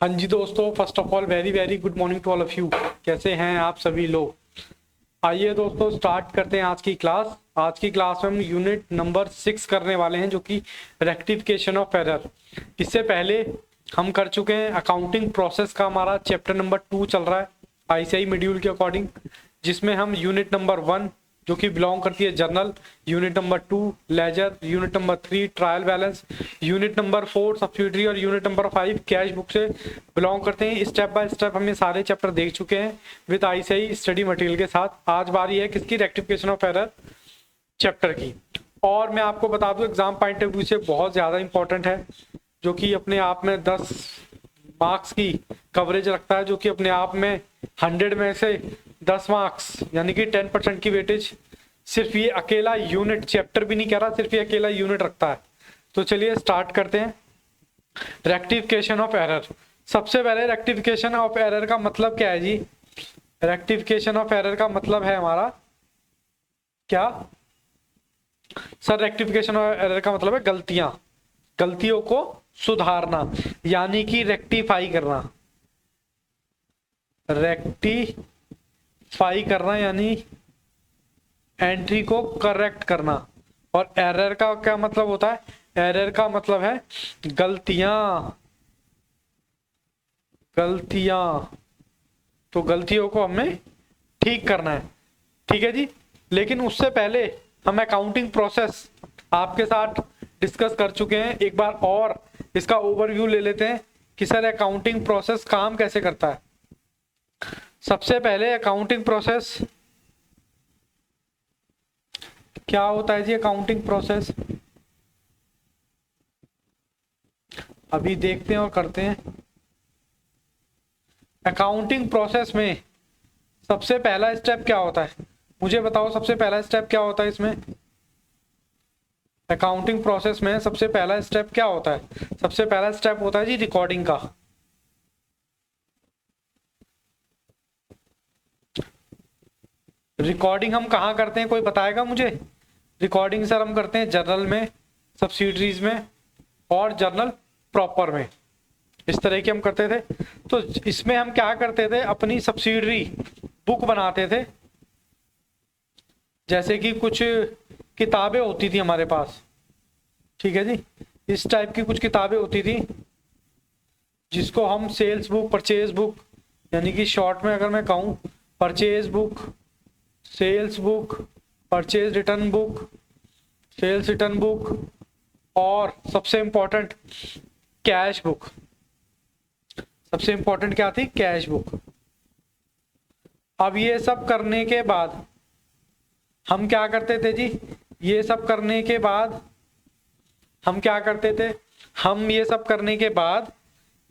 हाँ जी दोस्तों, first of all very very good morning to all of you. कैसे हैं आप सभी लोग। आइए दोस्तों स्टार्ट करते हैं आज की क्लास। आज की क्लास में हम यूनिट नंबर 6 करने वाले हैं, जो कि रेक्टिफिकेशन ऑफ एरर। इससे पहले हम कर चुके हैं अकाउंटिंग प्रोसेस का, हमारा चैप्टर नंबर 2 चल रहा है आईसीआई मॉड्यूल के अकॉर्डिंग, जिसमें हम यूनिट नंबर 1 जो कि बिलोंग करती है journal, unit number 2 ledger, unit number 3 trial balance, unit number 4 subsidiary और यूनिट नंबर 5 कैश बुक से बिलोंग करते हैं। स्टेप बाय स्टेप हम ये सारे चैप्टर देख चुके हैं विद आईसीआई स्टडी मटेरियल के साथ। आज बारी है किसकी, रेक्टिफिकेशन ऑफ एरर चैप्टर की। और मैं आपको बता दूं एग्जाम पॉइंट ऑफ व्यू से बहुत ज़्यादा इंपॉर्टेंट है, जो कि अपने आप में 10 मार्क्स की कवरेज रखता है, जो कि अपने आप में 100 में से 10 मार्क्स यानी कि 10% की वेटेज सिर्फ ये अकेला यूनिट, चैप्टर भी नहीं कह रहा, सिर्फ ये अकेला यूनिट रखता है। तो चलिए स्टार्ट करते हैं। Rectification of error. सबसे पहले रेक्टिफिकेशन ऑफ एरर का मतलब क्या है जी। रेक्टिफिकेशन ऑफ एरर का मतलब है हमारा क्या सर। रेक्टिफिकेशन ऑफ एरर का मतलब है गलतियों को सुधारना, यानी कि रेक्टिफाई करना। रेक्टिफाई करना यानी एंट्री को करेक्ट करना। और एरर का क्या मतलब होता है, एरर का मतलब है गलतियां। तो गलतियों को हमें ठीक करना है, ठीक है जी। लेकिन उससे पहले हम अकाउंटिंग प्रोसेस आपके साथ डिस्कस कर चुके हैं। एक बार और इसका ओवरव्यू ले लेते हैं कि सर अकाउंटिंग प्रोसेस काम कैसे करता है। सबसे पहले अकाउंटिंग प्रोसेस क्या होता है जी। अकाउंटिंग प्रोसेस अभी देखते हैं और करते हैं। अकाउंटिंग प्रोसेस में सबसे पहला स्टेप क्या होता है, मुझे बताओ। सबसे पहला स्टेप क्या होता है इसमें, अकाउंटिंग प्रोसेस में सबसे पहला स्टेप क्या होता है। सबसे पहला स्टेप होता है जी रिकॉर्डिंग का। रिकॉर्डिंग हम कहाँ करते हैं, कोई बताएगा मुझे। रिकॉर्डिंग सर हम करते हैं जर्नल में, सब्सिडरीज में और जर्नल प्रॉपर में। इस तरह के हम करते थे। तो इसमें हम क्या करते थे, अपनी सब्सिडरी बुक बनाते थे। जैसे कि कुछ किताबें होती थी हमारे पास, ठीक है जी। इस टाइप की कुछ किताबें होती थी जिसको हम सेल्स बुक, परचेज बुक, यानी कि शॉर्ट में अगर मैं कहूँ purchase book, sales book, purchase return book, sales return book और सबसे इंपॉर्टेंट कैश बुक। सबसे इंपॉर्टेंट क्या थी, कैश बुक। अब ये सब करने के बाद हम क्या करते थे जी, ये सब करने के बाद हम क्या करते थे, हम ये सब करने के बाद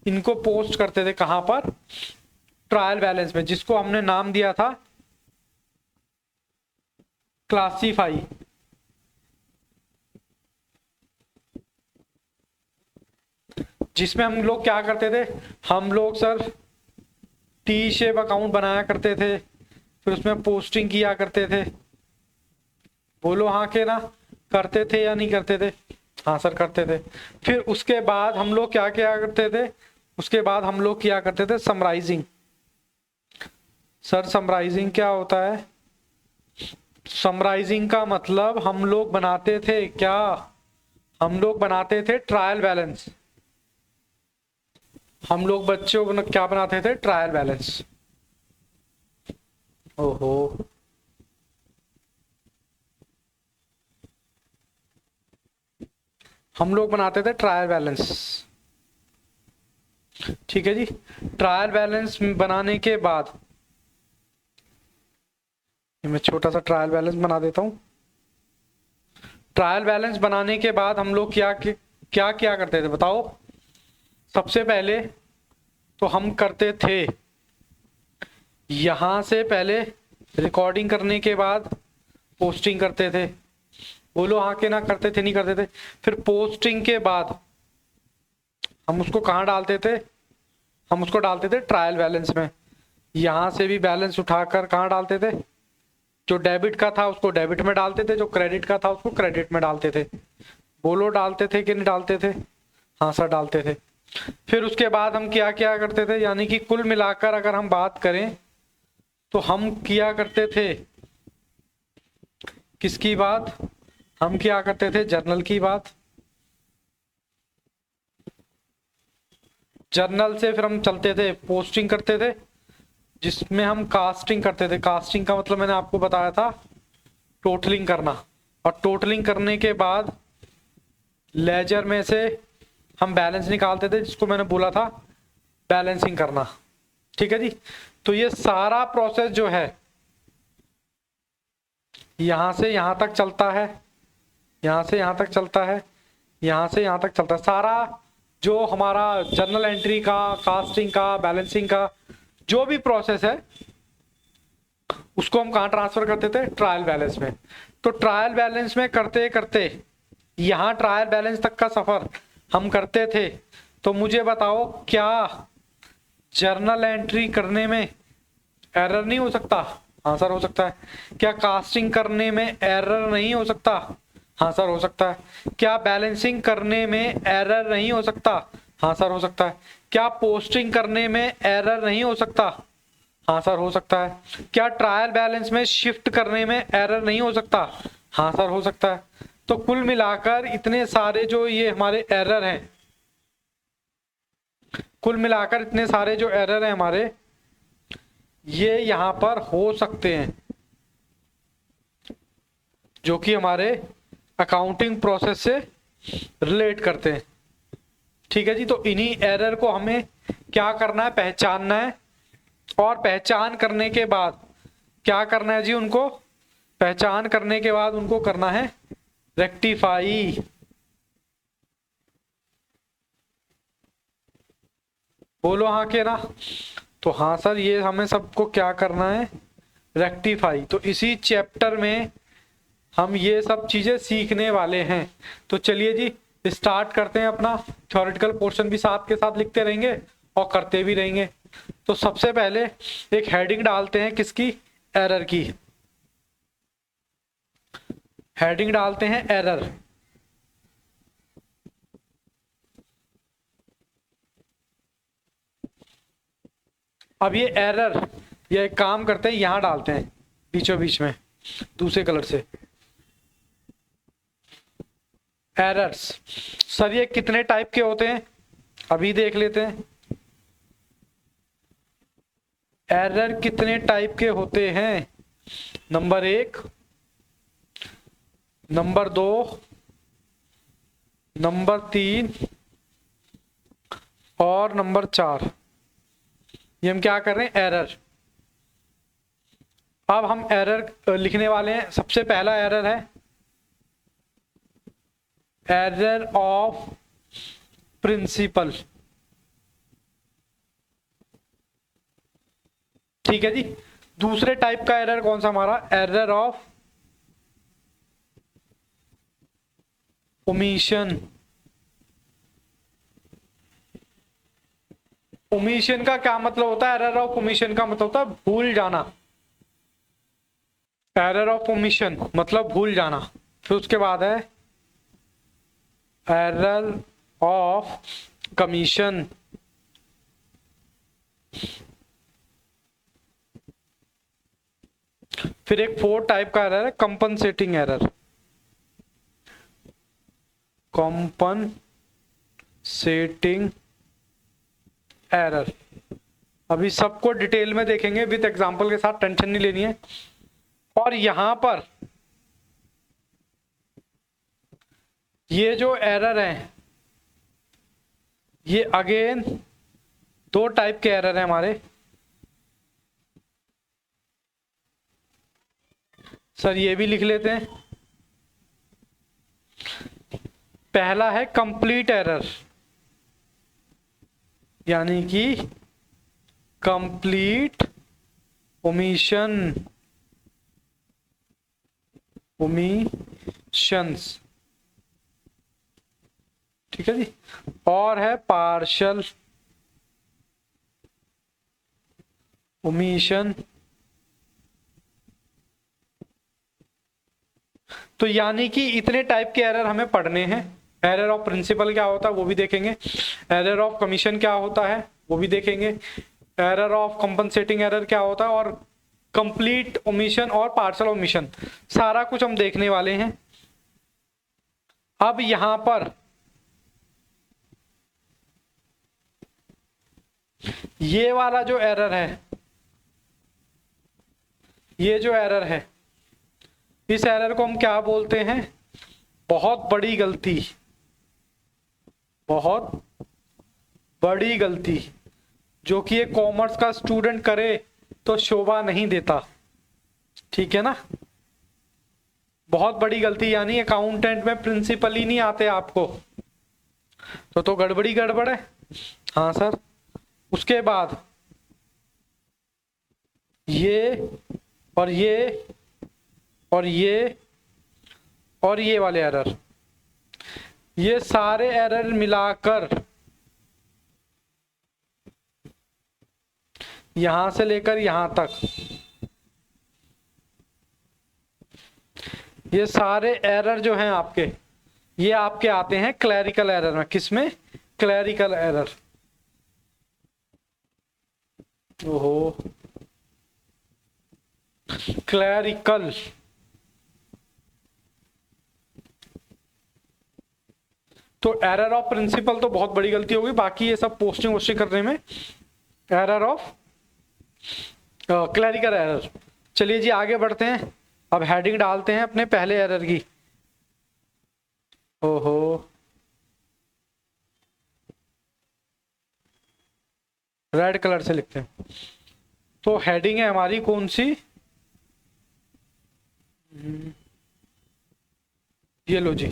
इनको पोस्ट करते थे कहाँ पर, ट्रायल बैलेंस में, जिसको हमने नाम दिया था क्लासीफाई। जिसमें हम लोग क्या करते थे, हम लोग सर टी शेप अकाउंट बनाया करते थे, फिर उसमें पोस्टिंग किया करते थे। बोलो हाँ के ना, करते थे या नहीं करते थे। हाँ सर करते थे। फिर उसके बाद हम लोग क्या क्या करते थे, उसके बाद हम लोग किया करते थे समराइजिंग। सर समराइजिंग क्या होता है, समराइजिंग का मतलब हम लोग बनाते थे क्या, हम लोग बनाते थे ट्रायल बैलेंस। हम लोग बच्चों क्या बनाते थे, ट्रायल बैलेंस। ओहो, हम लोग बनाते थे ट्रायल बैलेंस, ठीक है जी। ट्रायल बैलेंस बनाने के बाद मैं छोटा सा ट्रायल बैलेंस बना देता हूं। ट्रायल बैलेंस बनाने के बाद हम लोग क्या करते थे बताओ। सबसे पहले तो हम करते थे यहां से पहले रिकॉर्डिंग करने के बाद पोस्टिंग करते थे। बोलो हाँ के ना, करते थे नहीं करते थे। फिर पोस्टिंग के बाद हम उसको कहाँ डालते थे, हम उसको डालते थे ट्रायल बैलेंस में। यहां से भी बैलेंस उठाकर कहाँ डालते थे, जो डेबिट का था उसको डेबिट में डालते थे, जो क्रेडिट का था उसको क्रेडिट में डालते थे। बोलो डालते थे कि नहीं डालते थे। हाँ सर डालते थे। फिर उसके बाद हम क्या क्या करते थे, यानी कि कुल मिलाकर अगर हम बात करें तो हम किया करते थे किसकी बात, हम क्या करते थे जर्नल की बात। जर्नल से फिर हम चलते थे पोस्टिंग करते थे, जिसमें हम कास्टिंग करते थे। कास्टिंग का मतलब मैंने आपको बताया था टोटलिंग करना, और टोटलिंग करने के बाद लेजर में से हम बैलेंस निकालते थे, जिसको मैंने बोला था बैलेंसिंग करना। ठीक है जी। तो ये सारा प्रोसेस जो है यहां से यहां तक चलता है, यहां से यहां तक चलता है, यहां से यहां तक चलता है। सारा जो हमारा जर्नल एंट्री का, कास्टिंग का, बैलेंसिंग का जो भी प्रोसेस है उसको हम कहाँ ट्रांसफर करते थे, ट्रायल बैलेंस में। तो ट्रायल बैलेंस में करते करते यहाँ ट्रायल बैलेंस तक का सफर हम करते थे। तो मुझे बताओ क्या जर्नल एंट्री करने में एरर नहीं हो सकता? हाँ सर हो सकता है। क्या कास्टिंग करने में एरर नहीं हो सकता? हाँ सर हो सकता है। क्या बैलेंसिंग करने में एरर नहीं हो सकता? हाँ सर हो सकता है। क्या पोस्टिंग करने में एरर नहीं हो सकता? हाँ सर हो सकता है। क्या ट्रायल बैलेंस में शिफ्ट करने में एरर नहीं हो सकता? हाँ सर हो सकता है। तो कुल मिलाकर इतने सारे जो ये हमारे एरर हैं, कुल मिलाकर इतने सारे जो एरर हैं हमारे, ये यहां पर हो सकते हैं, जो कि हमारे अकाउंटिंग प्रोसेस से रिलेट करते हैं। ठीक है जी। तो इन्हीं एरर को हमें क्या करना है, पहचानना है, और पहचान करने के बाद क्या करना है जी, उनको पहचान करने के बाद उनको करना है रेक्टिफाई। बोलो हाँ के ना। तो हाँ सर ये हमें सबको क्या करना है, रेक्टिफाई। तो इसी चैप्टर में हम ये सब चीजें सीखने वाले हैं। तो चलिए जी स्टार्ट करते हैं अपना थ्योरेटिकल पोर्शन भी साथ के साथ लिखते रहेंगे और करते भी रहेंगे। तो सबसे पहले एक हेडिंग डालते हैं किसकी, एरर की। हेडिंग डालते हैं एरर। अब ये एरर, ये एक काम करते हैं यहां डालते हैं बीचों बीच में दूसरे कलर से। एरर्स सर ये कितने टाइप के होते हैं अभी देख लेते हैं। एरर कितने टाइप के होते हैं, नंबर 1, नंबर 2, नंबर 3 और नंबर 4। ये हम क्या कर रहे हैं, एरर। अब हम एरर लिखने वाले हैं। सबसे पहला एरर है एरर ऑफ प्रिंसिपल। ठीक है जी। दूसरे टाइप का एरर कौन सा हमारा, एरर ऑफ ओमिशन। ओमिशन का क्या मतलब होता है, एरर ऑफ ओमिशन का मतलब होता है भूल जाना। एरर ऑफ ओमिशन मतलब भूल जाना। फिर उसके बाद है एरर ऑफ कमीशन। फिर एक 4 टाइप का एरर है कंपनसेटिंग एरर। Compensating error. अभी सबको डिटेल में देखेंगे विद एग्जांपल के साथ, टेंशन नहीं लेनी है। और यहां पर ये जो एरर है ये अगेन 2 टाइप के एरर है हमारे। सर ये भी लिख लेते हैं। पहला है कंप्लीट एरर, यानी कि कंप्लीट ओमिशन, ओमिशंस। ठीक है जी। और है पार्शियल ओमिशन। तो यानी कि इतने टाइप के एरर हमें पढ़ने हैं। एरर ऑफ प्रिंसिपल क्या होता है वो भी देखेंगे, एरर ऑफ कमीशन क्या होता है वो भी देखेंगे, एरर ऑफ कंपनसेटिंग एरर क्या होता है, और कंप्लीट ओमिशन और पार्शल ओमिशन, सारा कुछ हम देखने वाले हैं। अब यहां पर ये वाला जो एरर है, ये जो एरर है, इस एरर को हम क्या बोलते हैं? बहुत बड़ी गलती, बहुत बड़ी गलती, जो कि एक कॉमर्स का स्टूडेंट करे तो शोभा नहीं देता, ठीक है ना। बहुत बड़ी गलती यानी अकाउंटेंट में प्रिंसिपल ही नहीं आते आपको, तो गड़बड़ी गड़बड़ है। हाँ सर। उसके बाद ये और ये और ये और ये वाले एरर, ये सारे एरर मिलाकर यहां से लेकर यहां तक, ये सारे एरर जो हैं आपके, ये आपके आते हैं क्लैरिकल एरर में। किसमें? Clerical error. ओहो, क्लैरिकल। तो एरर ऑफ प्रिंसिपल तो बहुत बड़ी गलती होगी, बाकी ये सब पोस्टिंग वोस्टिंग करने में एरर ऑफ क्लैरिकल एरर। चलिए जी आगे बढ़ते हैं, अब हेडिंग डालते हैं अपने पहले एरर की। ओहो, रेड कलर से लिखते हैं। तो हेडिंग है हमारी कौन सी? ये लो जी,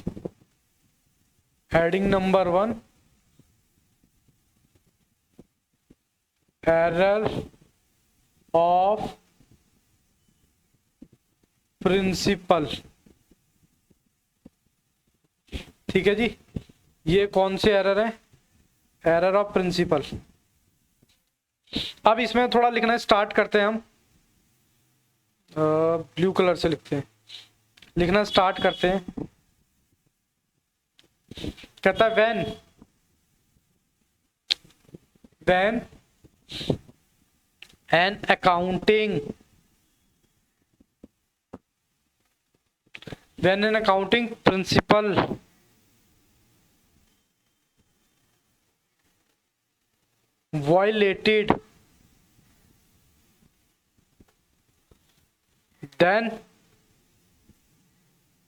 heading number 1, error of principle. ठीक है जी, ये कौन से एरर है? Error of principle. अब इसमें थोड़ा लिखना स्टार्ट करते हैं हम, ब्लू कलर से लिखते हैं, लिखना स्टार्ट करते हैं। कहता है when an accounting principle violated, then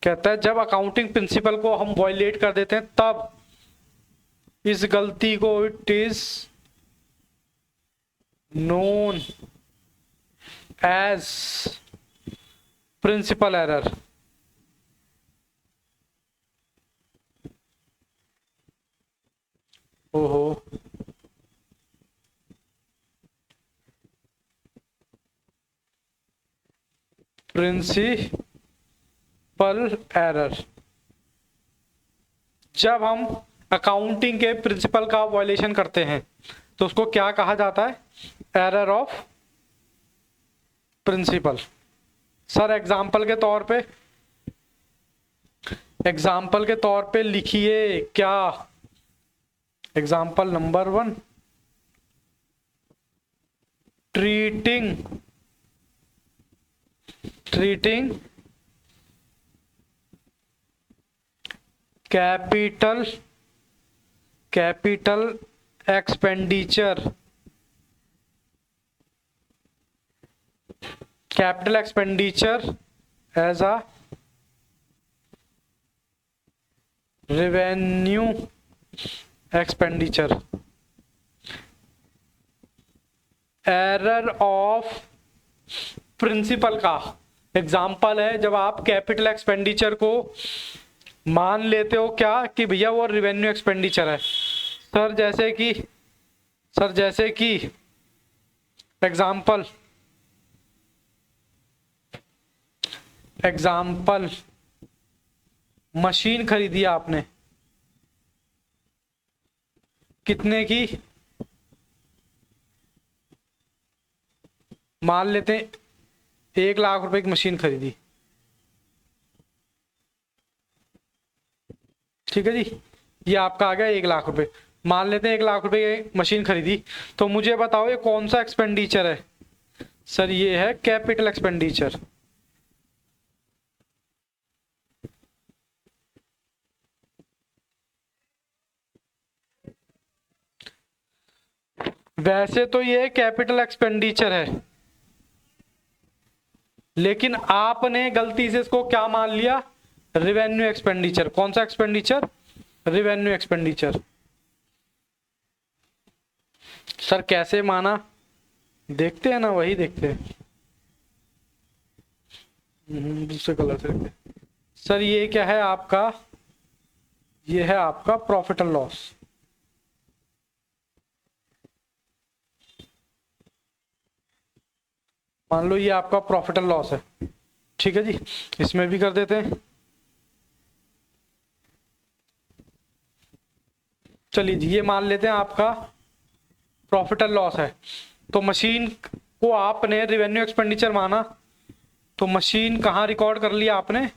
कहता है जब अकाउंटिंग प्रिंसिपल को हम वायलेट कर देते हैं तब इस गलती को it is known as principle error. ओहो, प्रिंसिपल एरर। जब हम अकाउंटिंग के प्रिंसिपल का वायलेशन करते हैं तो उसको क्या कहा जाता है? Error of principle. Sir example के तौर पे लिखिए क्या? Example number 1, treating capital expenditure as a revenue expenditure. Error of principle का एग्जाम्पल है जब आप कैपिटल एक्सपेंडिचर को मान लेते हो क्या कि भैया वो रेवेन्यू एक्सपेंडिचर है। सर जैसे कि एग्जाम्पल मशीन खरीदी आपने, कितने की? मान लेते हैं 1 लाख रुपए की मशीन खरीदी, ठीक है जी। ये आपका आ गया 1 लाख रुपए। मान लेते हैं 1 लाख रुपए की मशीन खरीदी, तो मुझे बताओ ये कौन सा एक्सपेंडिचर है? सर ये है कैपिटल एक्सपेंडिचर। वैसे तो ये कैपिटल एक्सपेंडिचर है, लेकिन आपने गलती से इसको क्या मान लिया? Revenue expenditure. कौन सा एक्सपेंडिचर? Revenue expenditure. सर कैसे माना? देखते हैं ना, वही देखते हैं। दूसरे कलर से देखते हैं। सर ये क्या है आपका? ये है आपका प्रॉफिट एंड लॉस। मान लो ये आपका प्रॉफिट एंड लॉस है, ठीक है जी। इसमें भी कर देते हैं। चलिए जी, ये मान लेते हैं आपका प्रॉफिट एंड लॉस है। तो मशीन को आपने रिवेन्यू एक्सपेंडिचर माना, तो मशीन कहाँ रिकॉर्ड कर लिया आपने?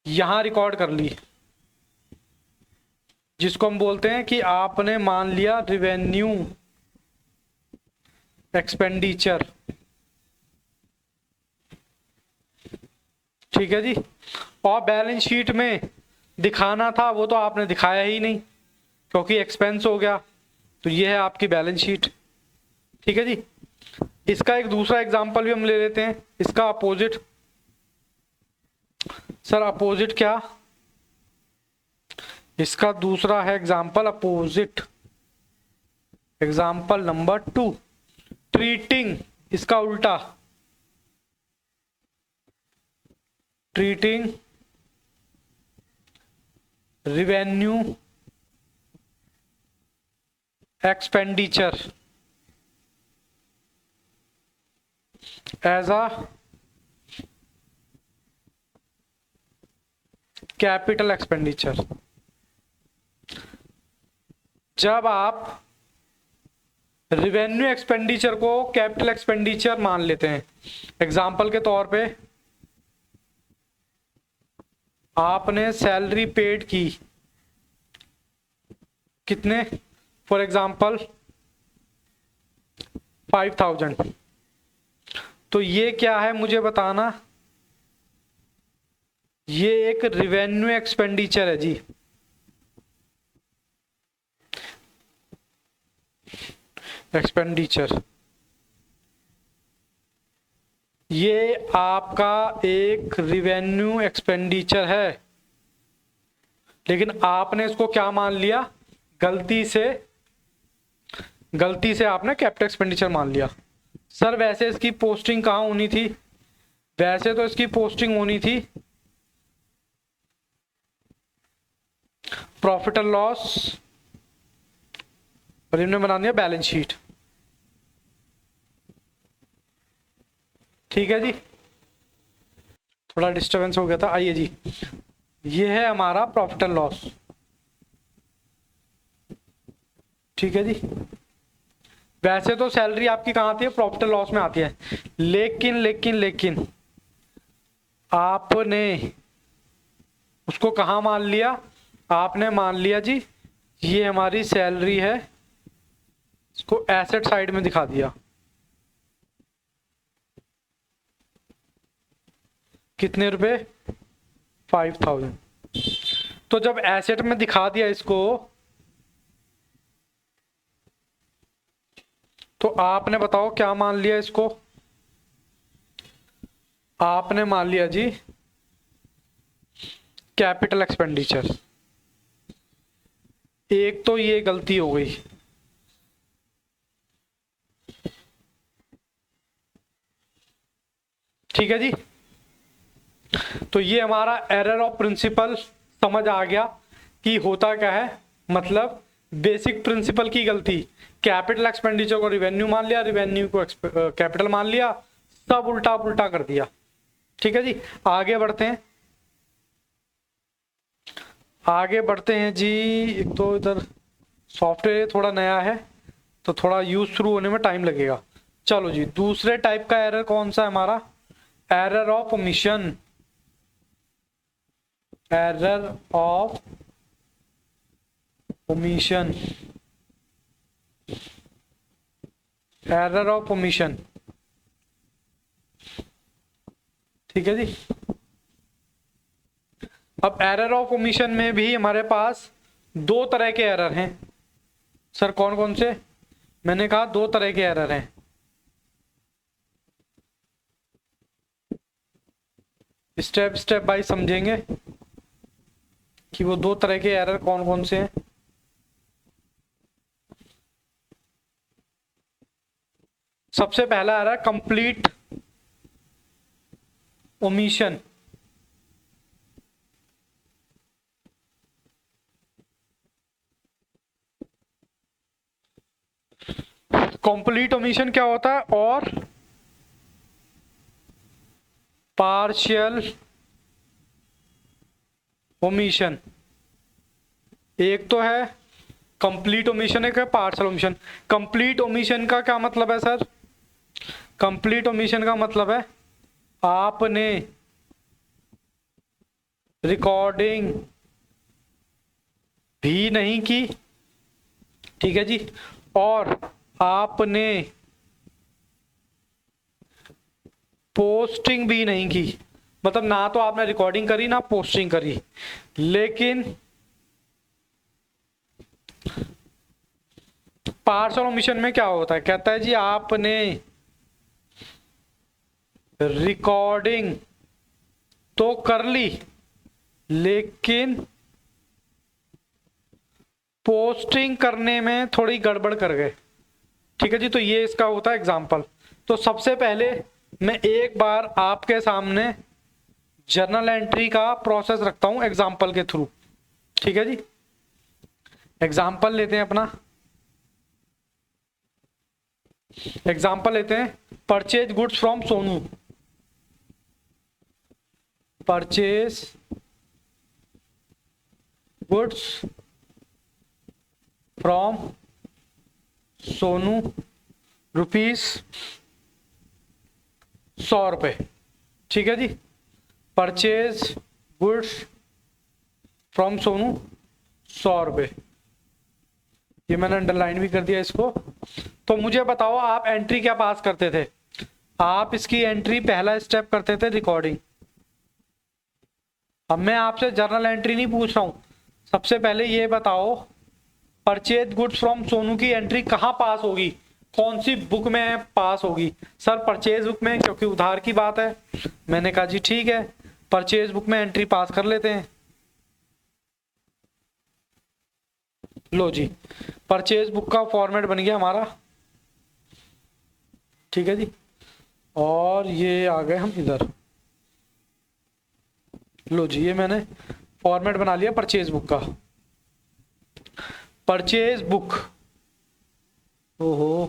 यहां रिकॉर्ड कर ली, जिसको हम बोलते हैं कि आपने मान लिया रिवेन्यू एक्सपेंडिचर, ठीक है जी। और बैलेंस शीट में दिखाना था वो तो आपने दिखाया ही नहीं, क्योंकि एक्सपेंस हो गया। तो ये है आपकी बैलेंस शीट, ठीक है जी। इसका एक दूसरा एग्जांपल भी हम ले लेते हैं, इसका अपोजिट। सर अपोजिट क्या? इसका दूसरा है example opposite, example number 2, treating. इसका उल्टा, treating revenue expenditure as a capital expenditure. जब आप रिवेन्यू एक्सपेंडिचर को कैपिटल एक्सपेंडिचर मान लेते हैं, एग्जांपल के तौर पे आपने सैलरी पेड की, कितने? For example 5000। तो ये क्या है मुझे बताना? ये एक रिवेन्यू एक्सपेंडिचर है जी। एक्सपेंडिचर ये आपका एक रिवेन्यू एक्सपेंडिचर है, लेकिन आपने इसको क्या मान लिया? गलती से आपने कैपिटल एक्सपेंडिचर मान लिया। सर वैसे इसकी पोस्टिंग कहाँ होनी थी? वैसे तो इसकी पोस्टिंग होनी थी प्रॉफिट एंड लॉस, और इन्होंने बना दिया बैलेंस शीट, ठीक है जी। थोड़ा डिस्टरबेंस हो गया था। आइए जी, ये है हमारा प्रॉफिट एंड लॉस, ठीक है जी। वैसे तो सैलरी आपकी कहाँ आती है? प्रॉफिट एंड लॉस में आती है, लेकिन आपने उसको कहाँ मान लिया? आपने मान लिया जी ये हमारी सैलरी है, इसको एसेट साइड में दिखा दिया। कितने रुपए? 5000। तो जब एसेट में दिखा दिया इसको, तो आपने बताओ क्या मान लिया इसको? आपने मान लिया जी कैपिटल एक्सपेंडिचर। एक तो ये गलती हो गई, ठीक है जी। तो ये हमारा एरर ऑफ प्रिंसिपल समझ आ गया कि होता क्या है। मतलब बेसिक प्रिंसिपल की गलती, कैपिटल एक्सपेंडिचर को रिवेन्यू मान लिया, रिवेन्यू को कैपिटल मान लिया, सब उल्टा पुल्टा कर दिया, ठीक है जी। आगे बढ़ते हैं जी। एक तो इधर सॉफ्टवेयर थोड़ा नया है, तो थोड़ा यूज शुरू होने में टाइम लगेगा। चलो जी, दूसरे टाइप का एरर कौन सा है हमारा? Error of omission. Error of omission, error of omission. ठीक है जी। अब एरर ऑफ ओमिशन में भी हमारे पास दो तरह के एरर हैं। सर कौन कौन से? मैंने कहा दो तरह के एरर हैं। स्टेप स्टेप बाय समझेंगे कि वो दो तरह के एरर कौन कौन से हैं। सबसे पहला error complete omission. Complete omission क्या होता है? और पार्शियल ओमिशन। एक तो है कंप्लीट ओमिशन, एक है पार्शियल ओमिशन। कंप्लीट ओमिशन का क्या मतलब है सर? कंप्लीट ओमिशन का मतलब है आपने रिकॉर्डिंग भी नहीं की, ठीक है जी, और आपने पोस्टिंग भी नहीं की। मतलब ना तो आपने रिकॉर्डिंग करी ना पोस्टिंग करी, लेकिन पार्शियल ओमिशन में क्या होता है? कहता है जी आपने रिकॉर्डिंग तो कर ली लेकिन पोस्टिंग करने में थोड़ी गड़बड़ कर गए। ठीक है जी, तो ये इसका होता है एग्जाम्पल। तो सबसे पहले मैं एक बार आपके सामने जर्नल एंट्री का प्रोसेस रखता हूं एग्जाम्पल के थ्रू। ठीक है जी, एग्जाम्पल लेते हैं अपना। एग्जाम्पल लेते हैं purchase goods from Sonu. Purchase goods from Sonu rupees 100 रुपये। ठीक है जी, परचेज गुड्स फ्रॉम सोनू 100 रुपये। ये मैंने अंडरलाइन भी कर दिया इसको। तो मुझे बताओ आप एंट्री क्या पास करते थे? आप इसकी एंट्री पहला स्टेप करते थे रिकॉर्डिंग। अब मैं आपसे जर्नल एंट्री नहीं पूछ रहा हूं, सबसे पहले ये बताओ परचेज गुड्स फ्रॉम सोनू की एंट्री कहाँ पास होगी, कौन सी बुक में पास होगी? सर परचेज बुक में, क्योंकि उधार की बात है। मैंने कहा जी ठीक है, परचेज बुक में एंट्री पास कर लेते हैं। लो जी, परचेज बुक का फॉर्मेट बन गया हमारा। ठीक है जी, और ये आ गए हम इधर। लो जी, ये मैंने फॉर्मेट बना लिया परचेज बुक का। परचेज बुक, ओहो,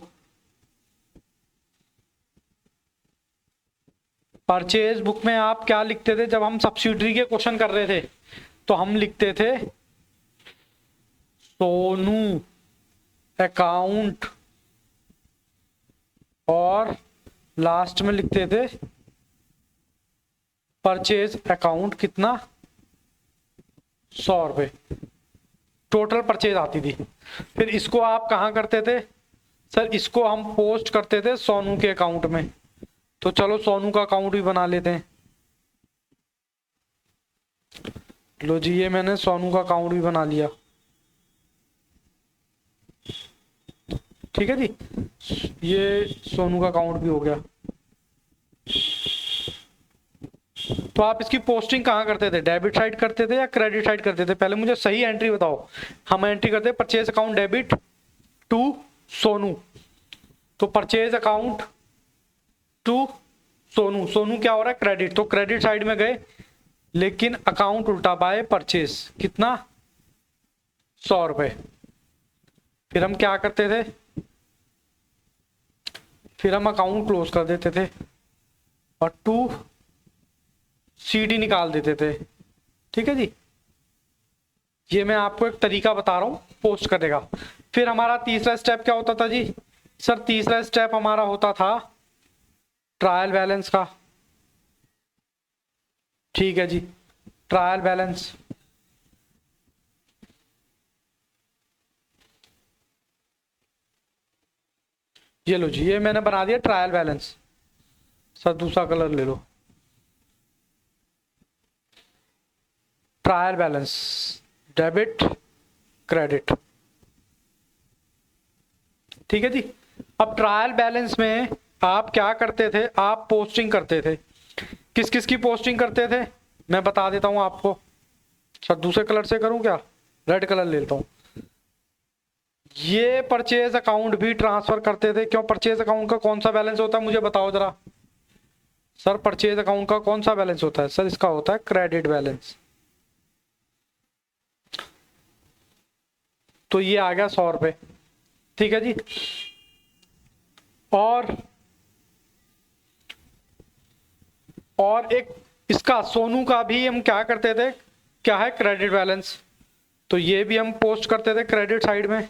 परचेज बुक में आप क्या लिखते थे? जब हम सब्सिडरी के क्वेश्चन कर रहे थे तो हम लिखते थे सोनू अकाउंट, और लास्ट में लिखते थे परचेज अकाउंट कितना, 100 रुपये। टोटल परचेज आती थी। फिर इसको आप कहाँ करते थे? सर इसको हम पोस्ट करते थे सोनू के अकाउंट में। तो चलो सोनू का अकाउंट भी बना लेते हैं। लो जी, ये मैंने सोनू का अकाउंट भी बना लिया। ठीक है जी, ये सोनू का अकाउंट भी हो गया। तो आप इसकी पोस्टिंग कहाँ करते थे? डेबिट साइड करते थे या क्रेडिट साइड करते थे? पहले मुझे सही एंट्री बताओ। हम एंट्री करते purchase account debit to Sonu. तो purchase account to Sonu, Sonu क्या हो रहा है? क्रेडिट, तो क्रेडिट साइड में गए, लेकिन अकाउंट उल्टा बाय परचेज कितना, 100 रुपये। फिर हम क्या करते थे? फिर हम अकाउंट क्लोज कर देते थे और टू सीडी निकाल देते थे। ठीक है जी, ये मैं आपको एक तरीका बता रहा हूं पोस्ट करने का। फिर हमारा तीसरा स्टेप क्या होता था जी? सर तीसरा स्टेप हमारा होता था ट्रायल बैलेंस का। ठीक है जी, ट्रायल बैलेंस। ये लो जी, ये मैंने बना दिया ट्रायल बैलेंस। सर दूसरा कलर ले लो। ट्रायल बैलेंस, डेबिट क्रेडिट, ठीक है जी। अब ट्रायल बैलेंस में आप क्या करते थे, आप पोस्टिंग करते थे। किस किस की पोस्टिंग करते थे मैं बता देता हूं आपको। सर दूसरे कलर से करूं क्या, रेड कलर ले लेता हूं। ये परचेज अकाउंट भी ट्रांसफर करते थे। क्यों, परचेज अकाउंट का कौन सा बैलेंस होता है मुझे बताओ जरा। सर परचेज अकाउंट का कौन सा बैलेंस होता है, सर इसका होता है क्रेडिट बैलेंस। तो ये आ गया 100 रुपए, ठीक है जी। और एक इसका सोनू का भी हम क्या करते थे, क्या है क्रेडिट बैलेंस। तो ये भी हम पोस्ट करते थे क्रेडिट साइड में।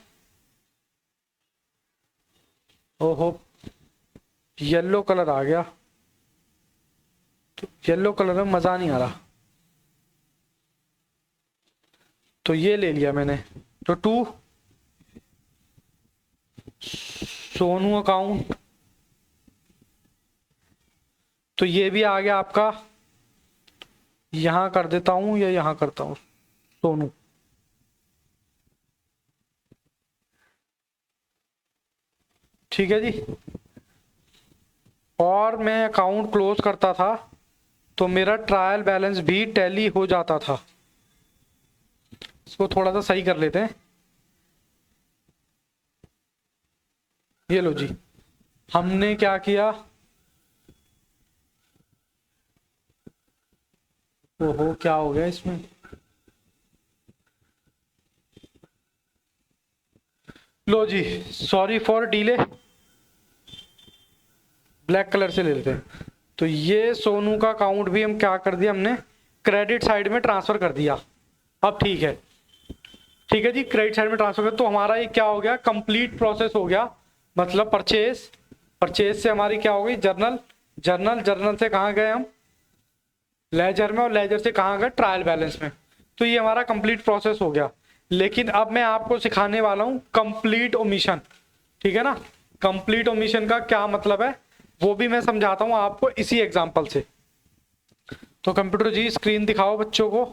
ओहो येलो कलर आ गया, तो येलो कलर में मजा नहीं आ रहा, तो ये ले लिया मैंने। तो टू सोनू अकाउंट, तो ये भी आ गया आपका। यहां कर देता हूं या यहां करता हूं सोनू, ठीक है जी। और मैं अकाउंट क्लोज करता था तो मेरा ट्रायल बैलेंस भी टैली हो जाता था। इसको थोड़ा सा सही कर लेते हैं। ये लो जी, हमने क्या किया, ओहो क्या हो गया इसमें। लो जी, sorry for delay, black colour से ले लेते हैं। तो ये सोनू का अकाउंट भी हम क्या कर दिया, हमने क्रेडिट साइड में ट्रांसफर कर दिया। अब ठीक है, ठीक है जी, क्रेडिट साइड में ट्रांसफर कर, तो हमारा ये क्या हो गया, कंप्लीट प्रोसेस हो गया। मतलब परचेज, परचेज से हमारी क्या हो गई जर्नल, जर्नल, जर्नल से कहाँ गए हम लेजर में, और लेजर से कहाँ गए ट्रायल बैलेंस में। तो ये हमारा कंप्लीट प्रोसेस हो गया। लेकिन अब मैं आपको सिखाने वाला हूँ कंप्लीट ओमिशन, ठीक है ना। कंप्लीट ओमिशन का क्या मतलब है वो भी मैं समझाता हूँ आपको इसी एग्जांपल से। तो कंप्यूटर जी स्क्रीन दिखाओ बच्चों को।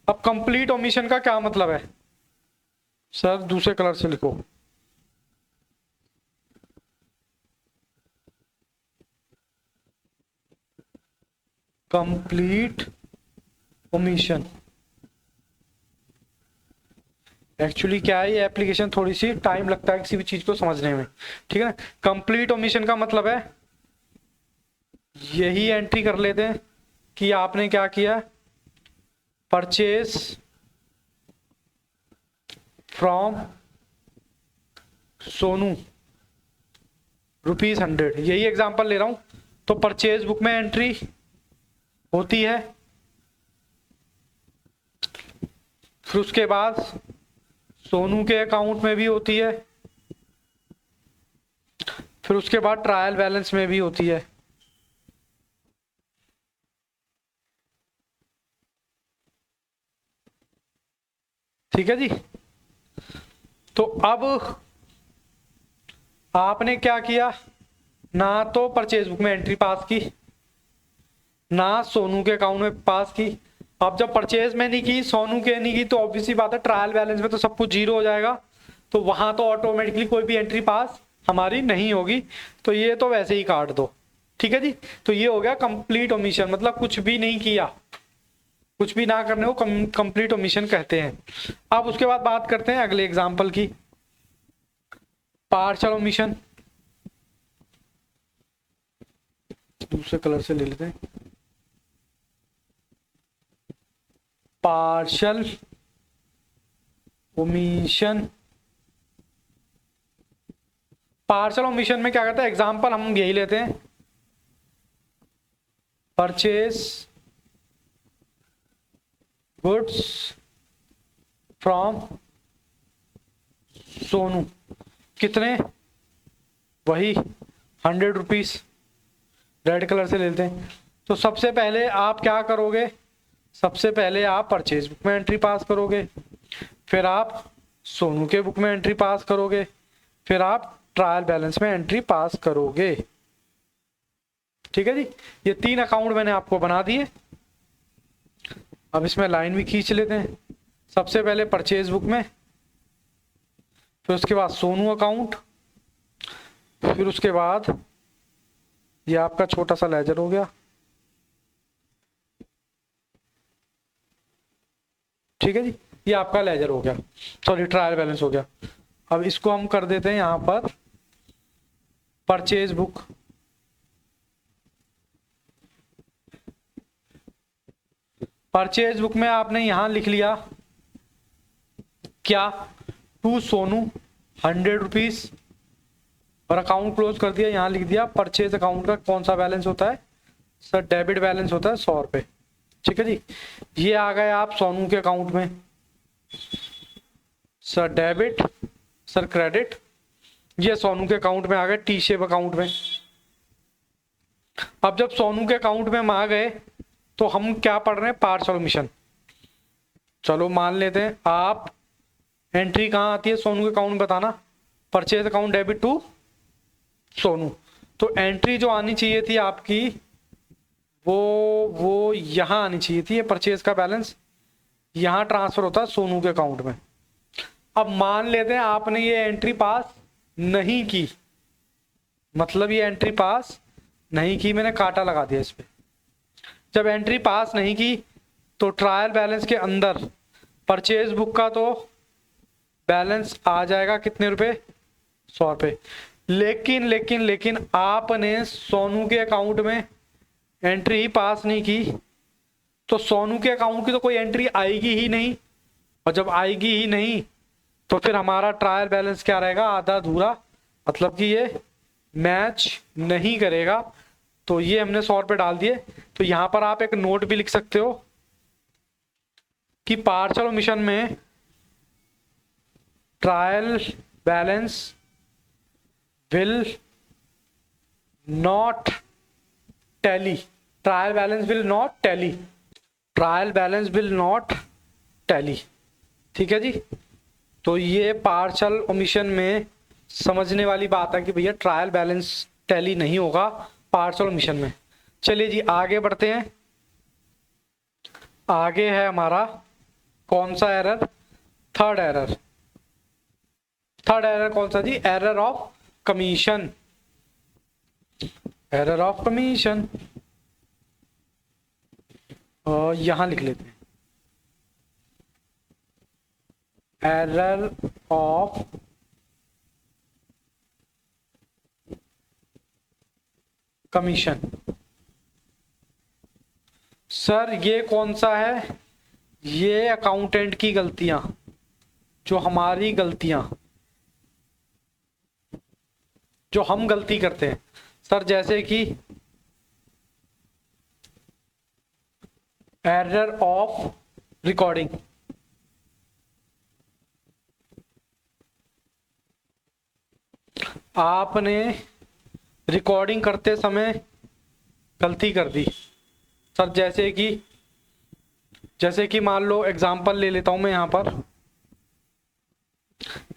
अब कंप्लीट ओमिशन का क्या मतलब है, सर दूसरे कलर से लिखो। कंप्लीट ओमिशन एक्चुअली क्या है, ये एप्लीकेशन थोड़ी सी टाइम लगता है किसी भी चीज को समझने में, ठीक है ना। कंप्लीट ओमिशन का मतलब है, यही एंट्री कर लेते हैं कि आपने क्या किया, परचेज फ्रॉम सोनू ₹100, यही एग्जांपल ले रहा हूं। तो परचेज बुक में एंट्री होती है, फिर उसके बाद सोनू के अकाउंट में भी होती है, फिर उसके बाद ट्रायल बैलेंस में भी होती है। ठीक है जी। तो अब आपने क्या किया, ना तो परचेज बुक में एंट्री पास की, ना सोनू के अकाउंट में पास की। अब जब परचेज में नहीं की, सोनू के नहीं की, तो ऑब्वियसली बात है ट्रायल बैलेंस में तो सब कुछ जीरो हो जाएगा, तो वहां तो ऑटोमेटिकली कोई भी एंट्री पास हमारी नहीं होगी, तो ये तो वैसे ही काट दो। ठीक है जी। तो ये हो गया कंप्लीट ओमिशन, मतलब कुछ भी नहीं किया, कुछ भी ना करने को कंप्लीट ओमिशन कहते हैं। अब उसके बाद बात करते हैं अगले एग्जांपल की, पार्शियल ओमिशन। दूसरे कलर से ले लेते हैं, पार्शियल ओमिशन। पार्शियल ओमिशन में क्या करते हैं, एग्जांपल हम यही लेते हैं, परचेज गुड्स फ्रॉम सोनू, कितने, वही 100 रुपीज, रेड कलर से लेते हैं। तो सबसे पहले आप क्या करोगे, सबसे पहले आप परचेज बुक में एंट्री पास करोगे, फिर आप सोनू के बुक में एंट्री पास करोगे, फिर आप ट्रायल बैलेंस में एंट्री पास करोगे। ठीक है जी, ये 3 अकाउंट मैंने आपको बना दिए। अब इसमें लाइन भी खींच लेते हैं। सबसे पहले परचेज बुक में, फिर उसके बाद सोनू अकाउंट, फिर उसके बाद ये आपका छोटा सा लेजर हो गया। ठीक है जी, ये आपका लेजर हो गया, सॉरी ट्रायल बैलेंस हो गया। अब इसको हम कर देते हैं यहां पर परचेज बुक। परचेज बुक में आपने यहां लिख लिया क्या, टू सोनू 100 रुपीज, और अकाउंट क्लोज कर दिया। यहां लिख दिया परचेज अकाउंट का कौन सा बैलेंस होता है सर, डेबिट बैलेंस होता है 100 रुपये। ठीक है जी, ये आ गए आप सोनू के अकाउंट में सर डेबिट, सर क्रेडिट, ये सोनू के अकाउंट में आ गए, टी शेप अकाउंट में। अब जब सोनू के अकाउंट में हम आ गए तो हम क्या पढ़ रहे हैं, पार्शियल ओमिशन। चलो मान लेते हैं, आप एंट्री कहाँ आती है सोनू के अकाउंट में बताना, purchase account debit to Sonu. तो एंट्री जो आनी चाहिए थी आपकी वो यहाँ आनी चाहिए थी, ये परचेज का बैलेंस यहाँ ट्रांसफर होता है सोनू के अकाउंट में। अब मान लेते हैं आपने ये एंट्री पास नहीं की, मतलब ये एंट्री पास नहीं की, मैंने काटा लगा दिया इस पे। जब एंट्री पास नहीं की तो ट्रायल बैलेंस के अंदर परचेज बुक का तो बैलेंस आ जाएगा कितने रुपए, 100 रुपये। लेकिन लेकिन लेकिन आपने सोनू के अकाउंट में एंट्री ही पास नहीं की, तो सोनू के अकाउंट की तो कोई एंट्री आएगी ही नहीं, और जब आएगी ही नहीं तो फिर हमारा ट्रायल बैलेंस क्या रहेगा, आधा अधूरा, मतलब कि ये मैच नहीं करेगा। तो ये हमने 100 रुपये डाल दिए। तो यहां पर आप एक नोट भी लिख सकते हो कि पार्शियल ओमिशन में trial balance will not tally, trial balance will not tally, trial balance will not tally. ठीक है जी, तो ये पार्शियल ओमिशन में समझने वाली बात है कि भैया ट्रायल बैलेंस टैली नहीं होगा पार्शियल ओमिशन में। चलिए जी आगे बढ़ते हैं। आगे है हमारा कौन सा error, third error. Third error कौन सा जी, error of commission, error of commission. और यहां लिख लेते हैं एरर ऑफ कमीशन। सर ये कौन सा है, ये अकाउंटेंट की गलतियां, जो हमारी गलतियां, जो हम गलती करते हैं सर, जैसे कि एरर ऑफ रिकॉर्डिंग। आपने रिकॉर्डिंग करते समय गलती कर दी सर, जैसे कि मान लो एग्जांपल ले लेता हूं मैं, यहां पर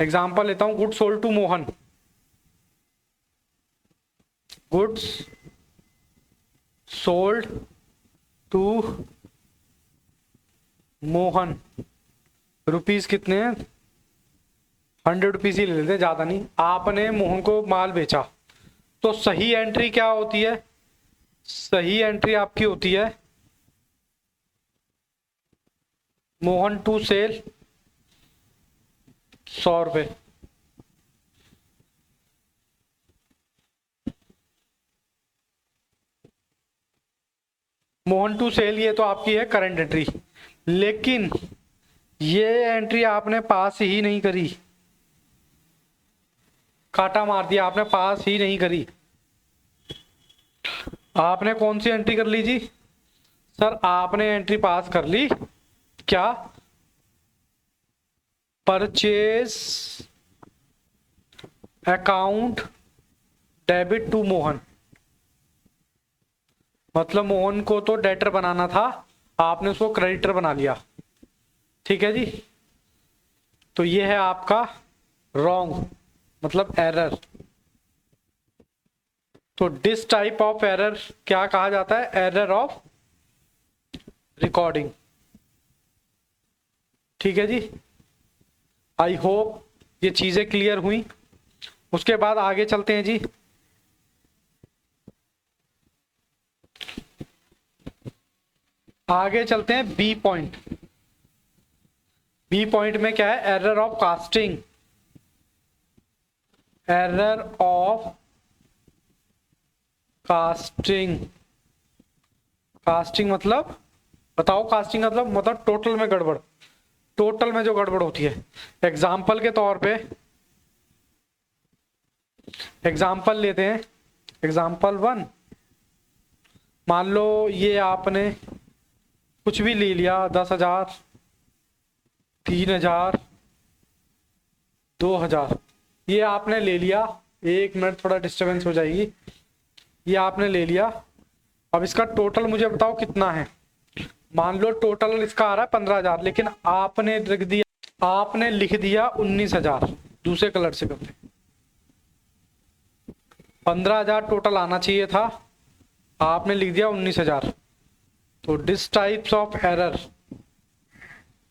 एग्जांपल लेता हूं, goods sold to Mohan, goods sold to Mohan, rupees कितने हैं, 100 रुपीज ही ले लेते, ज्यादा नहीं। आपने मोहन को माल बेचा, तो सही एंट्री क्या होती है, सही एंट्री आपकी होती है मोहन टू सेल 100 रुपये। मोहन टू सेल ये तो आपकी है करंट एंट्री, लेकिन ये एंट्री आपने पास ही नहीं करी, काटा मार दिया आपने, पास ही नहीं करी। आपने कौन सी एंट्री कर ली जी सर, आपने एंट्री पास कर ली क्या, purchase account debit to Mohan, मतलब मोहन को तो डेटर बनाना था, आपने उसको क्रेडिटर बना लिया। ठीक है जी, तो ये है आपका रॉन्ग, मतलब एरर। तो दिस टाइप ऑफ एरर क्या कहा जाता है? Error of recording. ठीक है जी, आई होप ये चीजें क्लियर हुई। उसके बाद आगे चलते हैं जी। आगे चलते हैं बी पॉइंट। बी पॉइंट में क्या है? Error of casting. Error of casting. Casting मतलब बताओ, कास्टिंग मतलब टोटल में गड़बड़, टोटल में जो गड़बड़ होती है। एग्जाम्पल के तौर पे एग्जाम्पल लेते हैं, एग्जाम्पल 1। मान लो ये आपने कुछ भी ले लिया, 10,000, 3,000, 2,000, ये आपने ले लिया। 1 मिनट, थोड़ा डिस्टरबेंस हो जाएगी। ये आपने ले लिया। अब इसका टोटल मुझे बताओ कितना है। मान लो टोटल इसका आ रहा है 15,000, लेकिन आपने लिख दिया 19,000। दूसरे कलर से करते, 15,000 टोटल आना चाहिए था, आपने लिख दिया 19,000। तो दिस टाइप्स ऑफ एरर,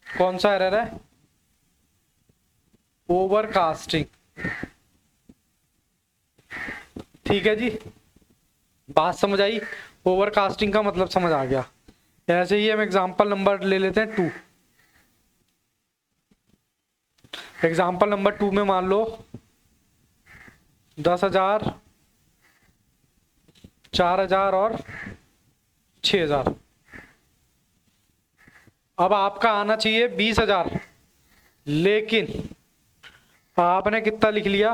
कौन सा एरर है? ओवरकास्टिंग। ठीक है जी, बात समझ आई? ओवरकास्टिंग का मतलब समझ आ गया। ऐसे ही हम एग्जांपल नंबर ले लेते हैं 2। एग्जांपल नंबर 2 में मान लो 10,000, 4,000 और 6,000। अब आपका आना चाहिए 20,000, लेकिन आपने कितना लिख लिया?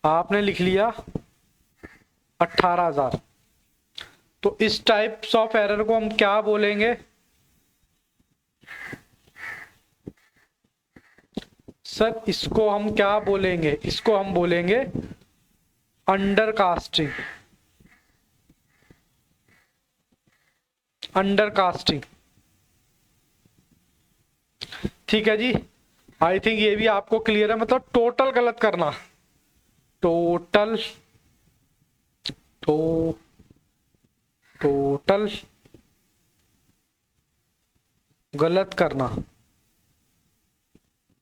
आपने लिख लिया 18,000। तो इस टाइप्स ऑफ एरर को हम क्या बोलेंगे? सर इसको हम क्या बोलेंगे? इसको हम बोलेंगे अंडरकास्टिंग। अंडरकास्टिंग। ठीक है जी, आई थिंक ये भी आपको क्लियर है। मतलब टोटल गलत करना, टोटल गलत करना।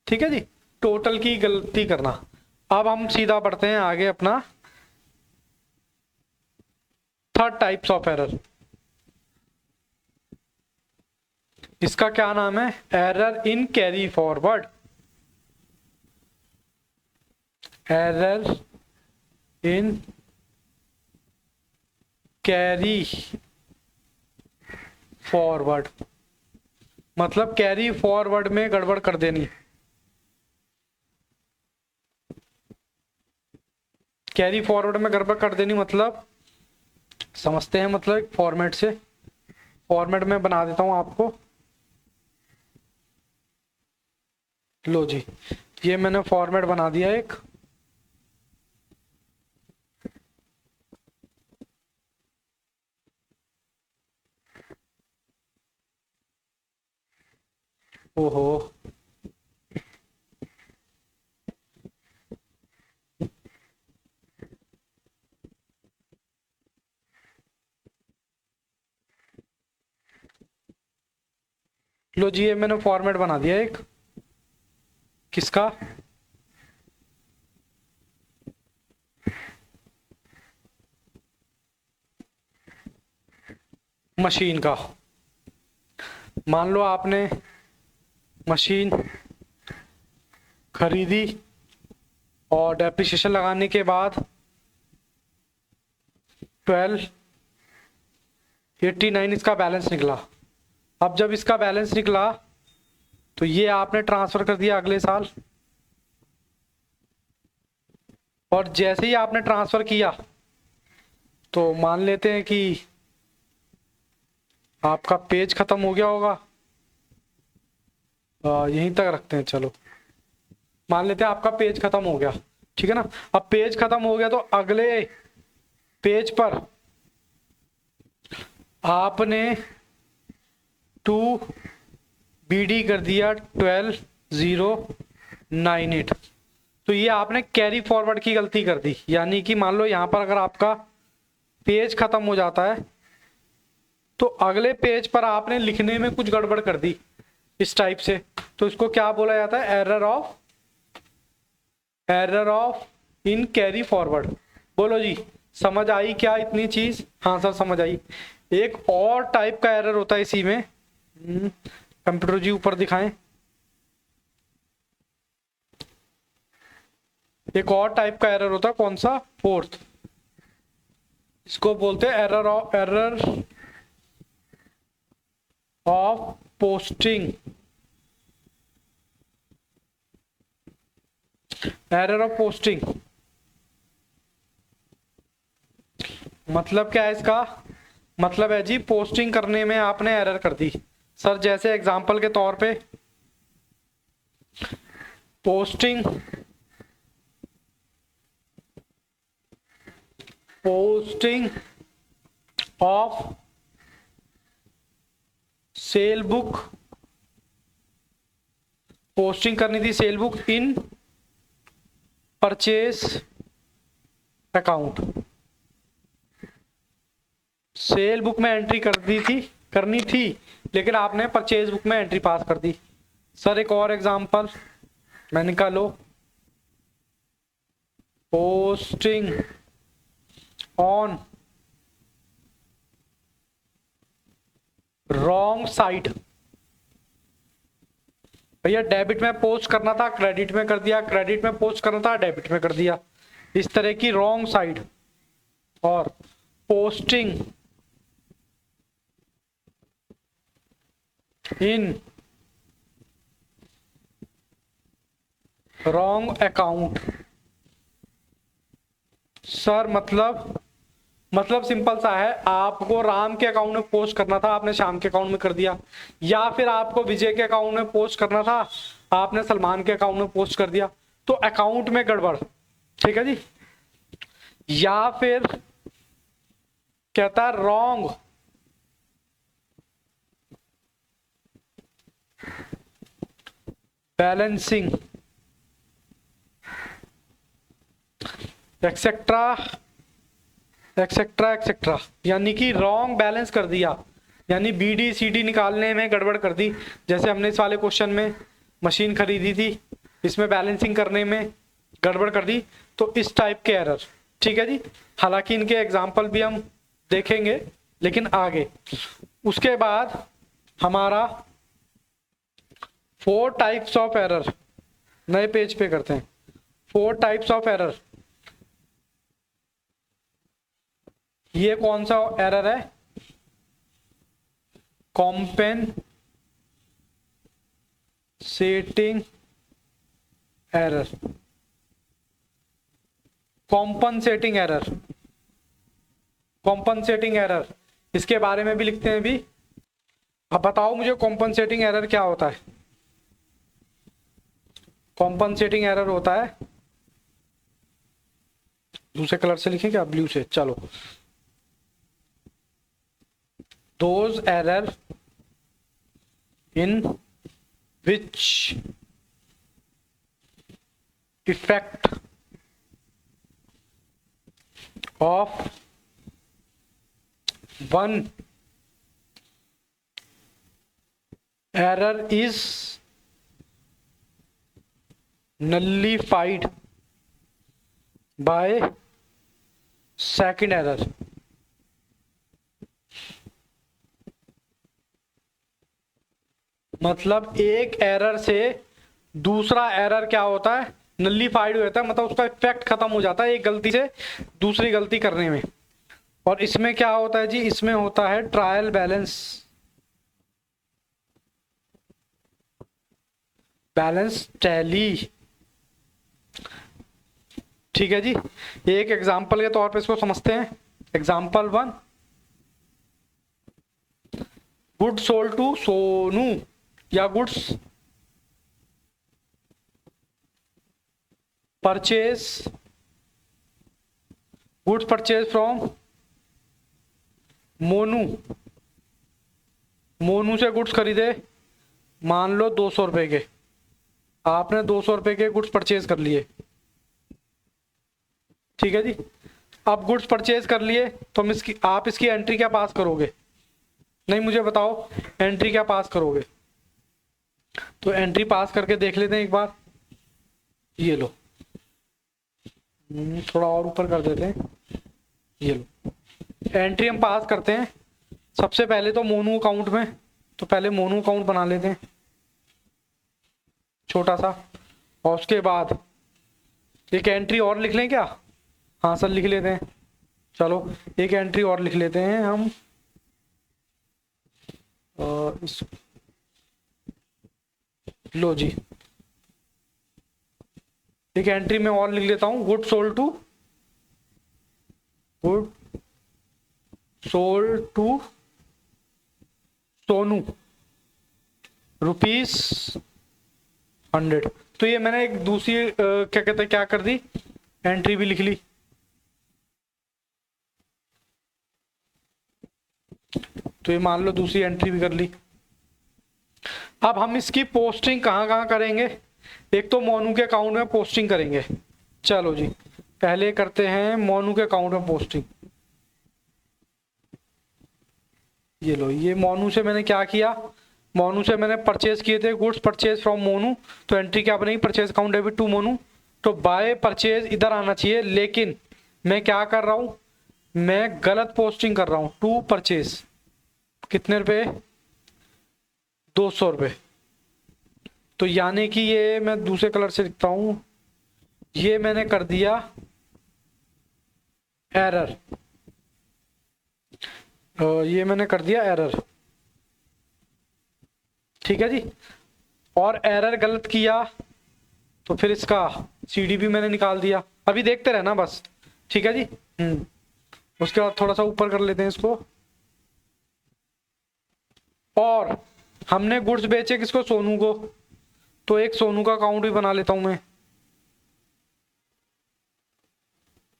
ठीक है जी, टोटल की गलती करना। अब हम सीधा बढ़ते हैं आगे अपना थर्ड टाइप्स ऑफ एरर। इसका क्या नाम है? Error in carry forward. Error in carry forward मतलब कैरी फॉरवर्ड में गड़बड़ कर देनी। कैरी फॉरवर्ड में गड़बड़ कर देनी मतलब समझते हैं। मतलब एक फॉर्मेट से, फॉर्मेट में बना देता हूं आपको। लो जी, ये मैंने फॉर्मेट बना दिया एक। ओहो, लो जी, ये मैंने फॉर्मेट बना दिया एक। किसका? मशीन का। मान लो आपने मशीन खरीदी और डेप्रिसिएशन लगाने के बाद 1289 इसका बैलेंस निकला। अब जब इसका बैलेंस निकला तो ये आपने ट्रांसफर कर दिया अगले साल, और जैसे ही आपने ट्रांसफर किया तो मान लेते हैं कि आपका पेज खत्म हो गया होगा। यहीं तक रखते हैं, चलो मान लेते हैं आपका पेज खत्म हो गया। ठीक है ना? अब पेज खत्म हो गया तो अगले पेज पर आपने 2 BD कर दिया 12098। तो ये आपने कैरी फॉरवर्ड की गलती कर दी, यानी कि मान लो यहाँ पर अगर आपका पेज खत्म हो जाता है तो अगले पेज पर आपने लिखने में कुछ गड़बड़ कर दी इस टाइप से, तो इसको क्या बोला जाता है? Error of in carry forward. बोलो जी, समझ आई क्या इतनी चीज? हाँ सर समझ आई। एक और टाइप का एरर होता है इसी में, कंप्यूटर जी ऊपर दिखाएं। एक और टाइप का एरर होता है, कौन सा? फोर्थ। इसको बोलते हैं error of posting. Error of posting मतलब क्या है इसका? मतलब है जी पोस्टिंग करने में आपने एरर कर दी। सर जैसे एग्जांपल के तौर पे posting of cell book, posting करनी थी cell book in purchase account. Cell book में एंट्री करनी थी लेकिन आपने परचेज बुक में एंट्री पास कर दी। सर एक और एग्जांपल मैंने कहा लो, पोस्टिंग ऑन रॉन्ग साइड। भैया डेबिट में पोस्ट करना था क्रेडिट में कर दिया, क्रेडिट में पोस्ट करना था डेबिट में कर दिया, इस तरह की रॉन्ग साइड। और posting in wrong account. Sir मतलब सिंपल सा है, आपको राम के अकाउंट में पोस्ट करना था, आपने श्याम के अकाउंट में कर दिया, या फिर आपको विजय के अकाउंट में पोस्ट करना था, आपने सलमान के अकाउंट में पोस्ट कर दिया, तो अकाउंट में गड़बड़। ठीक है जी। या फिर कहता है wrong balancing etcetera etcetera etcetera, यानी कि रॉन्ग बैलेंस कर दिया, यानी बीडी सीडी निकालने में गड़बड़ कर दी। जैसे हमने इस वाले क्वेश्चन में मशीन खरीदी थी, इसमें बैलेंसिंग करने में गड़बड़ कर दी, तो इस टाइप के एरर। ठीक है जी। हालांकि इनके एग्जाम्पल भी हम देखेंगे लेकिन आगे। उसके बाद हमारा 4 टाइप्स ऑफ एरर, नए पेज पे करते हैं। 4 टाइप्स ऑफ एरर। ये कौन सा एरर है? Compensating error. Compensating error, compensating error, इसके बारे में भी लिखते हैं अभी। अब बताओ मुझे कॉम्पनसेटिंग एरर क्या होता है? कॉम्पनसेटिंग एरर होता है, दूसरे कलर से लिखें क्या, ब्लू से? चलो। those error in which effect of one error is nullified by second error। मतलब एक एरर से दूसरा एरर क्या होता है? नल्लीफाइड हो जाता है, मतलब उसका इफेक्ट खत्म हो जाता है एक गलती से दूसरी गलती करने में। और इसमें क्या होता है जी? इसमें होता है ट्रायल बैलेंस टैली। ठीक है जी। एक एग्जांपल के तौर पे इसको समझते हैं। Example 1, good sold to Sonu, या गुड्स परचेज फ्रॉम मोनू से गुड्स खरीदे, मान लो 200 रुपए के। आपने 200 रुपए के गुड्स परचेज कर लिए। ठीक है जी। अब गुड्स परचेज कर लिए तो हम आप इसकी एंट्री क्या पास करोगे? नहीं, मुझे बताओ एंट्री क्या पास करोगे? तो एंट्री पास करके देख लेते हैं एक बार। ये लो, थोड़ा और ऊपर कर देते हैं। ये लो, एंट्री हम पास करते हैं। सबसे पहले तो मोनू अकाउंट में, तो पहले मोनू अकाउंट बना लेते हैं छोटा सा, और उसके बाद एक एंट्री और लिख लें क्या? हाँ सर, लिख लेते हैं। चलो एक एंट्री और लिख लेते हैं हम। लो जी, एक एंट्री में और लिख लेता हूँ, गुड सोल्ड टू सोनू ₹100। तो ये मैंने एक दूसरी क्या कहते हैं, क्या कर दी, एंट्री भी लिख ली। तो ये मान लो दूसरी एंट्री भी कर ली। अब हम इसकी पोस्टिंग कहाँ कहाँ करेंगे? एक तो मोनू के अकाउंट में पोस्टिंग करेंगे। चलो जी, पहले करते हैं मोनू के अकाउंट में पोस्टिंग। ये लो, ये मोनू से मैंने क्या किया, मोनू से मैंने परचेज किए थे गुड्स परचेज फ्रॉम मोनू। तो एंट्री क्या बनेगी, purchase account debit to Monu. तो बाय परचेज इधर आना चाहिए, लेकिन मैं क्या कर रहा हूँ, मैं गलत पोस्टिंग कर रहा हूँ। टू परचेज कितने रुपए, 200 रुपये। तो यानी कि ये मैं दूसरे कलर से लिखता हूँ, ये मैंने कर दिया एरर, ये मैंने कर दिया एरर। ठीक है जी, और एरर गलत किया तो फिर इसका सीडी भी मैंने निकाल दिया। अभी देखते रहना बस, ठीक है जी। उसके बाद थोड़ा सा ऊपर कर लेते हैं इसको। और हमने गुड्स बेचे किसको, सोनू को, तो एक सोनू का अकाउंट भी बना लेता हूं मैं।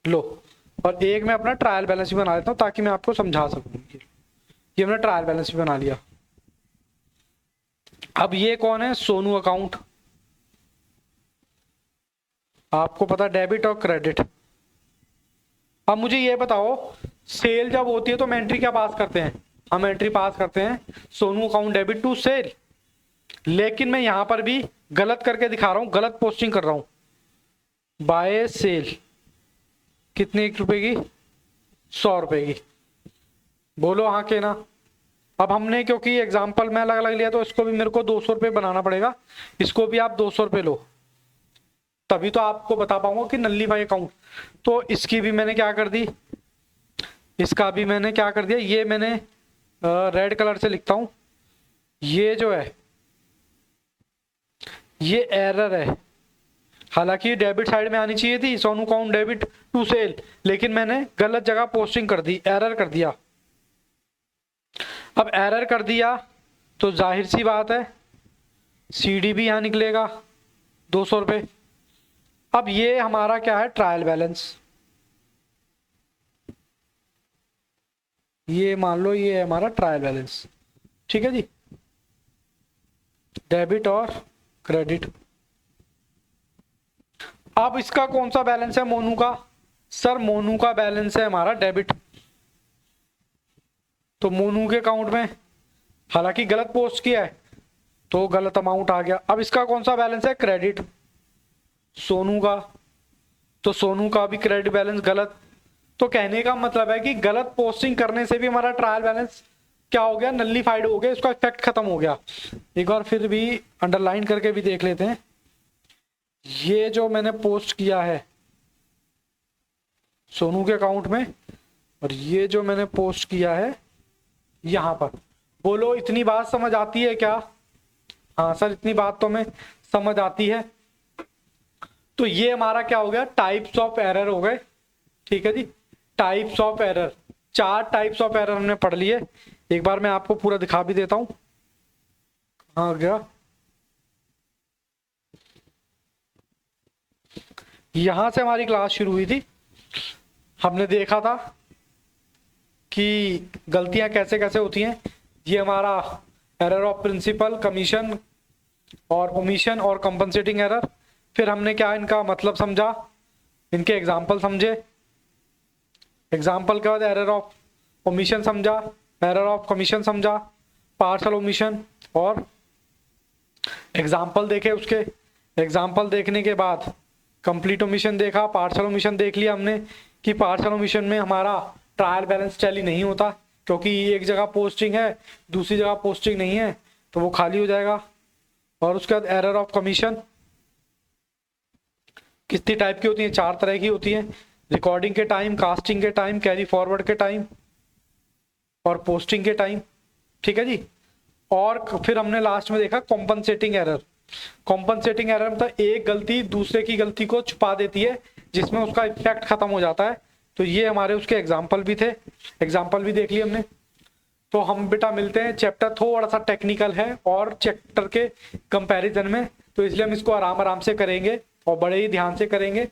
लो, और एक मैं अपना ट्रायल बैलेंस भी बना लेता हूं ताकि मैं आपको समझा सकूं। ये मैंने ट्रायल बैलेंस भी बना लिया। अब ये कौन है, सोनू अकाउंट। आपको पता डेबिट और क्रेडिट। अब मुझे ये बताओ, सेल जब होती है तो हम एंट्री क्या पास करते हैं? हम एंट्री पास करते हैं Sonu account debit to sale. लेकिन मैं यहां पर भी गलत करके दिखा रहा हूं, गलत पोस्टिंग कर रहा हूं। बाय सेल कितने रुपए की, 100 रुपए की। बोलो हाँ के ना। अब हमने क्योंकि एग्जाम्पल में अलग अलग लिया तो इसको भी मेरे को 200 रुपये बनाना पड़ेगा। इसको भी आप 200 रुपये लो, तभी तो आपको बता पाऊंगा कि नल्लीफाई अकाउंट। तो इसकी भी मैंने क्या कर दी, इसका भी मैंने क्या कर दिया, ये मैंने रेड कलर से लिखता हूं। ये जो है ये एरर है। हालांकि डेबिट साइड में आनी चाहिए थी, Sonu account debit to sale, लेकिन मैंने गलत जगह पोस्टिंग कर दी, एरर कर दिया। अब एरर कर दिया तो जाहिर सी बात है सीडी भी यहां निकलेगा 200 रुपये। अब ये हमारा क्या है, ट्रायल बैलेंस। ये मान लो ये है हमारा ट्रायल बैलेंस। ठीक है जी, डेबिट और क्रेडिट। अब इसका कौन सा बैलेंस है मोनू का? सर मोनू का बैलेंस है हमारा डेबिट। तो मोनू के अकाउंट में हालांकि गलत पोस्ट किया है तो गलत अमाउंट आ गया। अब इसका कौन सा बैलेंस है, क्रेडिट, सोनू का। तो सोनू का भी क्रेडिट बैलेंस गलत। तो कहने का मतलब है कि गलत पोस्टिंग करने से भी हमारा ट्रायल बैलेंस क्या हो गया, नल्लीफाइड हो गया, इसका इफेक्ट खत्म हो गया। एक बार फिर भी अंडरलाइन करके भी देख लेते हैं। ये जो मैंने पोस्ट किया है सोनू के अकाउंट में, और ये जो मैंने पोस्ट किया है यहां पर, बोलो इतनी बात समझ आती है क्या? हाँ सर, इतनी बात तो हमें समझ आती है। तो ये हमारा क्या हो गया, टाइप्स ऑफ एरर हो गए। ठीक है जी, types of error, 4 types of error हमने पढ़ लिए। एक बार मैं आपको पूरा दिखा भी देता हूं। हाँ गया, यहां से हमारी क्लास शुरू हुई थी। हमने देखा था कि गलतियां कैसे कैसे होती हैं। ये हमारा एरर ऑफ प्रिंसिपल, कमीशन और ओमिशन और कंपनसेटिंग एरर। फिर हमने क्या इनका मतलब समझा, इनके एग्जाम्पल समझे, एग्जाम्पल के बाद एरर ऑफ ओमिशन समझा, एरर ऑफ कमीशन समझा, पार्शल ओमिशन, और एग्जाम्पल देखे उसके। एग्जाम्पल देखने के बाद कंप्लीट ओमिशन देखा, पार्शल ओमिशन देख लिया हमने कि पार्शल ओमिशन में हमारा ट्रायल बैलेंस टैली नहीं होता, क्योंकि एक जगह पोस्टिंग है दूसरी जगह पोस्टिंग नहीं है, तो वो खाली हो जाएगा। और उसके बाद एरर ऑफ कमीशन कितनी टाइप की होती है? 4 तरह की होती है, रिकॉर्डिंग के टाइम, कास्टिंग के टाइम, कैरी फॉरवर्ड के टाइम और पोस्टिंग के टाइम। ठीक है जी। और फिर हमने लास्ट में देखा कॉम्पनसेटिंग एरर। कॉम्पनसेटिंग एरर मतलब एक गलती दूसरे की गलती को छुपा देती है, जिसमें उसका इफेक्ट खत्म हो जाता है। तो ये हमारे उसके एग्जाम्पल भी थे, एग्जाम्पल भी देख लिए हमने। तो हम बेटा मिलते हैं, चैप्टर थोड़ा सा टेक्निकल है और चैप्टर के कंपैरिजन में, तो इसलिए हम इसको आराम आराम से करेंगे और बड़े ही ध्यान से करेंगे।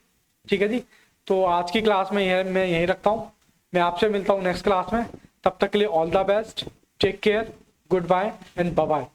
ठीक है जी। तो आज की क्लास में मैं यहीं रखता हूँ, मैं आपसे मिलता हूँ नेक्स्ट क्लास में। तब तक के लिए all the best, take care, goodbye and bye bye.